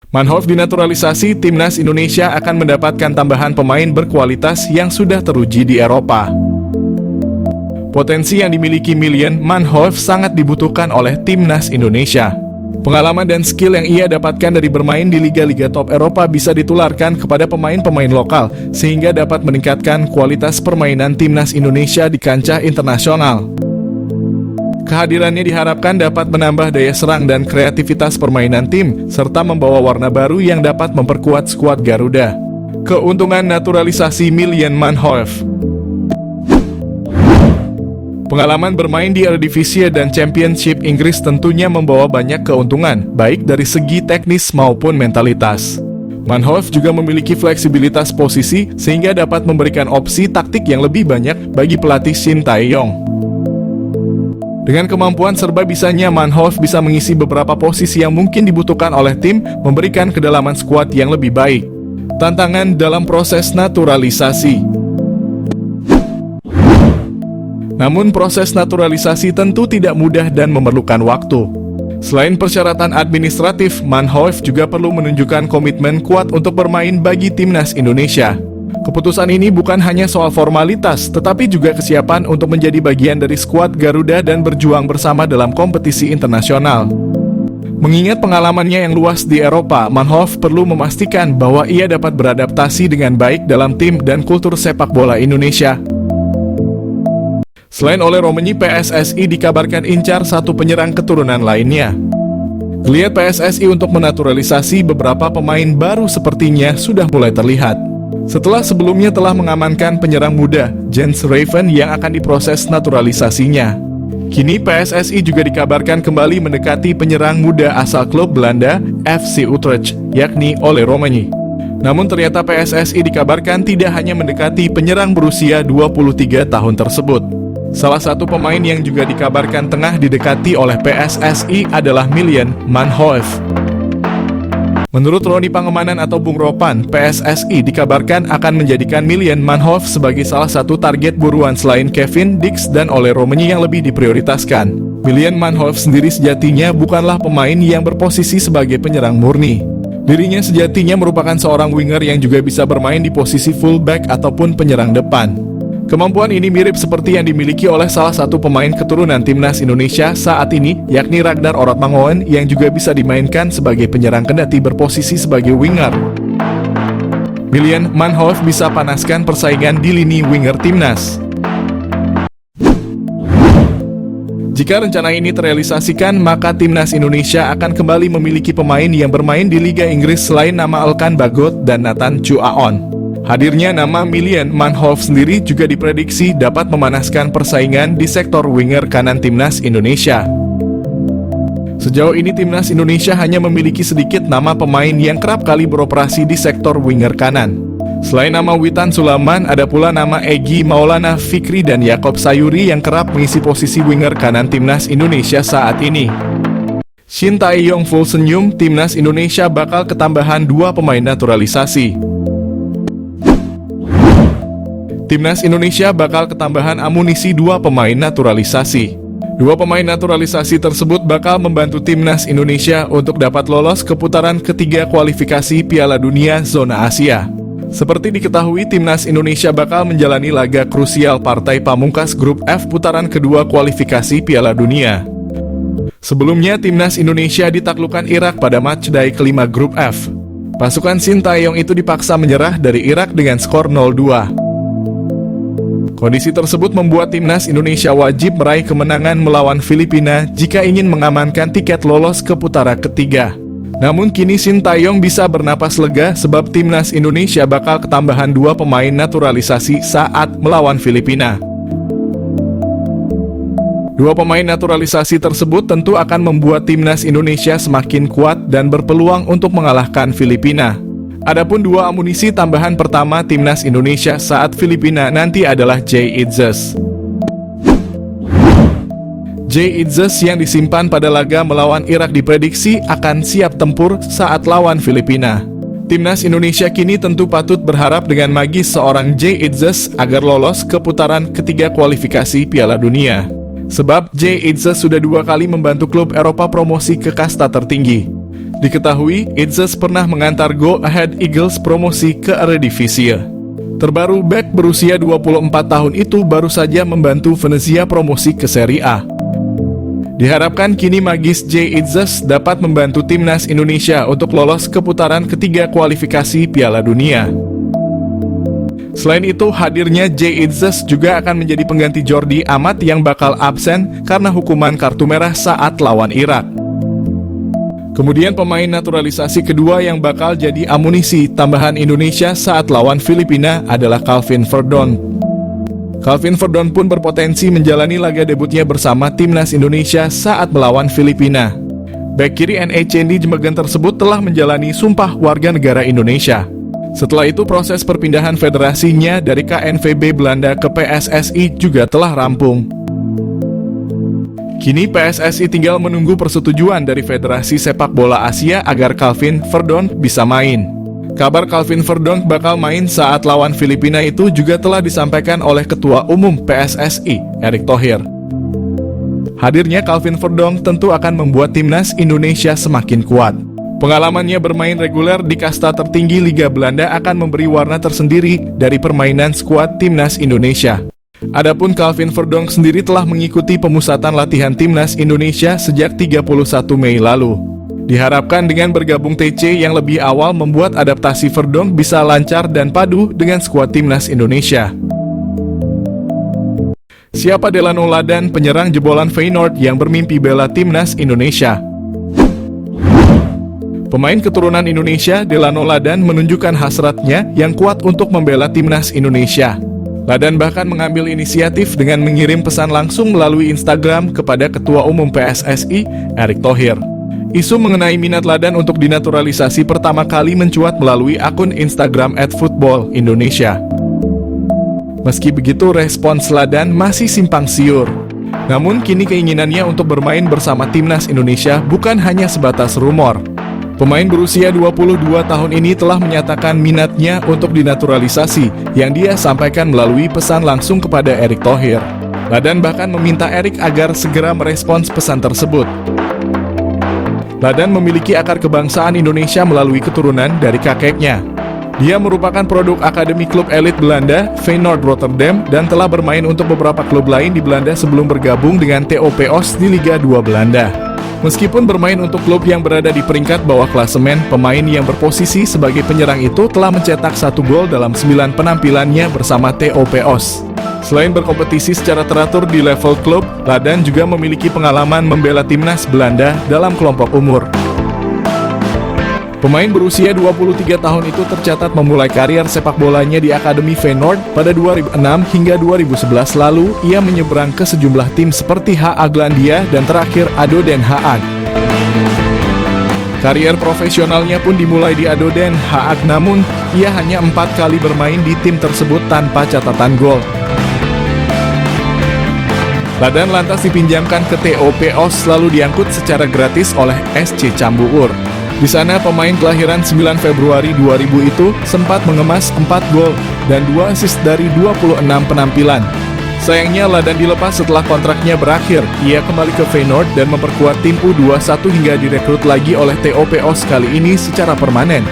Manhoef dinaturalisasi, timnas Indonesia akan mendapatkan tambahan pemain berkualitas yang sudah teruji di Eropa. Potensi yang dimiliki Milan Manhoef sangat dibutuhkan oleh timnas Indonesia. Pengalaman dan skill yang ia dapatkan dari bermain di liga-liga top Eropa bisa ditularkan kepada pemain-pemain lokal, sehingga dapat meningkatkan kualitas permainan timnas Indonesia di kancah internasional. Kehadirannya diharapkan dapat menambah daya serang dan kreativitas permainan tim, serta membawa warna baru yang dapat memperkuat skuad Garuda. Keuntungan naturalisasi Milan Manhoef. Pengalaman bermain di Eredivisie dan Championship Inggris tentunya membawa banyak keuntungan, baik dari segi teknis maupun mentalitas. Manhoef juga memiliki fleksibilitas posisi, sehingga dapat memberikan opsi taktik yang lebih banyak bagi pelatih Shin Tae-yong. Dengan kemampuan serba bisanya, Manhoef bisa mengisi beberapa posisi yang mungkin dibutuhkan oleh tim, memberikan kedalaman skuad yang lebih baik. Tantangan dalam proses naturalisasi. Namun proses naturalisasi tentu tidak mudah dan memerlukan waktu. Selain persyaratan administratif, Manhoef juga perlu menunjukkan komitmen kuat untuk bermain bagi timnas Indonesia. Keputusan ini bukan hanya soal formalitas, tetapi juga kesiapan untuk menjadi bagian dari skuad Garuda dan berjuang bersama dalam kompetisi internasional. Mengingat pengalamannya yang luas di Eropa, Manhoef perlu memastikan bahwa ia dapat beradaptasi dengan baik dalam tim dan kultur sepak bola Indonesia. Selain Ole Romenyi, PSSI dikabarkan incar satu penyerang keturunan lainnya. Geliat PSSI untuk menaturalisasi beberapa pemain baru sepertinya sudah mulai terlihat. Setelah sebelumnya telah mengamankan penyerang muda, Jens Raven yang akan diproses naturalisasinya. Kini PSSI juga dikabarkan kembali mendekati penyerang muda asal klub Belanda, FC Utrecht, yakni Ole Romenyi. Namun ternyata PSSI dikabarkan tidak hanya mendekati penyerang berusia 23 tahun tersebut. Salah satu pemain yang juga dikabarkan tengah didekati oleh PSSI adalah Milan Manhoef. Menurut Roni Pangemanan atau Bung Ropan, PSSI dikabarkan akan menjadikan Milan Manhoef sebagai salah satu target buruan selain Kevin Dix dan Ole Romenyi yang lebih diprioritaskan. Milan Manhoef sendiri sejatinya bukanlah pemain yang berposisi sebagai penyerang murni. Dirinya sejatinya merupakan seorang winger yang juga bisa bermain di posisi fullback ataupun penyerang depan. Kemampuan ini mirip seperti yang dimiliki oleh salah satu pemain keturunan timnas Indonesia saat ini, yakni Ragnar Orotmangoen yang juga bisa dimainkan sebagai penyerang kendati berposisi sebagai winger. Milan Manhoef bisa panaskan persaingan di lini winger timnas. Jika rencana ini terrealisasikan, maka timnas Indonesia akan kembali memiliki pemain yang bermain di Liga Inggris selain nama Elkan Bagot dan Nathan Chuaon. Hadirnya nama Milan Manhoef sendiri juga diprediksi dapat memanaskan persaingan di sektor winger kanan timnas Indonesia. Sejauh ini timnas Indonesia hanya memiliki sedikit nama pemain yang kerap kali beroperasi di sektor winger kanan. Selain nama Witan Sulaiman, ada pula nama Egy Maulana Fikri dan Yakob Sayuri yang kerap mengisi posisi winger kanan timnas Indonesia saat ini. Shin Tae-yong full senyum, timnas Indonesia bakal ketambahan 2 pemain naturalisasi. Timnas Indonesia bakal ketambahan amunisi 2 pemain naturalisasi. 2 pemain naturalisasi tersebut bakal membantu timnas Indonesia untuk dapat lolos ke putaran ketiga kualifikasi Piala Dunia Zona Asia. Seperti diketahui, timnas Indonesia bakal menjalani laga krusial partai pamungkas grup F putaran kedua kualifikasi Piala Dunia. Sebelumnya, timnas Indonesia ditaklukkan Irak pada matchday kelima grup F. Pasukan Shin Tae-yong itu dipaksa menyerah dari Irak dengan skor 0-2. Kondisi tersebut membuat timnas Indonesia wajib meraih kemenangan melawan Filipina jika ingin mengamankan tiket lolos ke putaran ketiga. Namun kini Shin Tae-yong bisa bernapas lega sebab timnas Indonesia bakal ketambahan 2 pemain naturalisasi saat melawan Filipina. 2 pemain naturalisasi tersebut tentu akan membuat timnas Indonesia semakin kuat dan berpeluang untuk mengalahkan Filipina. Adapun 2 amunisi tambahan pertama timnas Indonesia saat Filipina nanti adalah Jay Itzes. Jay Itzes yang disimpan pada laga melawan Irak diprediksi akan siap tempur saat lawan Filipina. Timnas Indonesia kini tentu patut berharap dengan magis seorang Jay Itzes agar lolos ke putaran ketiga kualifikasi Piala Dunia. Sebab Jay Itzes sudah 2 kali membantu klub Eropa promosi ke kasta tertinggi. Diketahui, Itzes pernah mengantar Go Ahead Eagles promosi ke Eredivisie. Terbaru, bek berusia 24 tahun itu baru saja membantu Venezia promosi ke Serie A. Diharapkan kini magis Jay Itzes dapat membantu timnas Indonesia untuk lolos ke putaran ketiga kualifikasi Piala Dunia. Selain itu, hadirnya Jay Itzes juga akan menjadi pengganti Jordi Amat yang bakal absen karena hukuman kartu merah saat lawan Irak. Kemudian pemain naturalisasi kedua yang bakal jadi amunisi tambahan Indonesia saat lawan Filipina adalah Calvin Verdon. Calvin Verdon pun berpotensi menjalani laga debutnya bersama timnas Indonesia saat melawan Filipina. Bek kiri NE Cendi Jemegen tersebut telah menjalani sumpah warga negara Indonesia. Setelah itu proses perpindahan federasinya dari KNVB Belanda ke PSSI juga telah rampung. Kini PSSI tinggal menunggu persetujuan dari Federasi Sepak Bola Asia agar Calvin Verdon bisa main. Kabar Calvin Verdon bakal main saat lawan Filipina itu juga telah disampaikan oleh Ketua Umum PSSI, Erick Thohir. Hadirnya Calvin Verdon tentu akan membuat timnas Indonesia semakin kuat. Pengalamannya bermain reguler di kasta tertinggi Liga Belanda akan memberi warna tersendiri dari permainan skuad timnas Indonesia. Adapun Calvin Verdon sendiri telah mengikuti pemusatan latihan timnas Indonesia sejak 31 Mei lalu. Diharapkan dengan bergabung TC yang lebih awal membuat adaptasi Verdon bisa lancar dan padu dengan skuad timnas Indonesia. Siapa Delano Ladan, penyerang jebolan Feyenoord yang bermimpi bela timnas Indonesia? Pemain keturunan Indonesia, Delano Ladan menunjukkan hasratnya yang kuat untuk membela timnas Indonesia. Ladan bahkan mengambil inisiatif dengan mengirim pesan langsung melalui Instagram kepada Ketua Umum PSSI, Erick Thohir. Isu mengenai minat Ladan untuk dinaturalisasi pertama kali mencuat melalui akun Instagram @footballindonesia. Meski begitu, respons Ladan masih simpang siur. Namun kini keinginannya untuk bermain bersama timnas Indonesia bukan hanya sebatas rumor. Pemain berusia 22 tahun ini telah menyatakan minatnya untuk dinaturalisasi yang dia sampaikan melalui pesan langsung kepada Erick Thohir. Ladan bahkan meminta Erick agar segera merespons pesan tersebut. Ladan memiliki akar kebangsaan Indonesia melalui keturunan dari kakeknya. Dia merupakan produk akademi klub elit Belanda, Feyenoord Rotterdam, dan telah bermain untuk beberapa klub lain di Belanda sebelum bergabung dengan TOP Os di Liga 2 Belanda. Meskipun bermain untuk klub yang berada di peringkat bawah klasemen, pemain yang berposisi sebagai penyerang itu telah mencetak 1 gol dalam 9 penampilannya bersama TOP Os. Selain berkompetisi secara teratur di level klub, Ladan juga memiliki pengalaman membela timnas Belanda dalam kelompok umur. Pemain berusia 23 tahun itu tercatat memulai karier sepak bolanya di Akademi Feyenoord pada 2006 hingga 2011 lalu. Ia menyeberang ke sejumlah tim seperti HA Glandia dan terakhir ADO Den Haag. Karier profesionalnya pun dimulai di ADO Den Haag, namun ia hanya 4 kali bermain di tim tersebut tanpa catatan gol. Ladan lantas dipinjamkan ke TOP Os lalu diangkut secara gratis oleh SC Cambuur. Di sana pemain kelahiran 9 Februari 2000 itu sempat mengemas 4 gol dan 2 assist dari 26 penampilan. Sayangnya Ladan dilepas setelah kontraknya berakhir. Ia kembali ke Feyenoord dan memperkuat tim U21 hingga direkrut lagi oleh TOP Os kali ini secara permanen.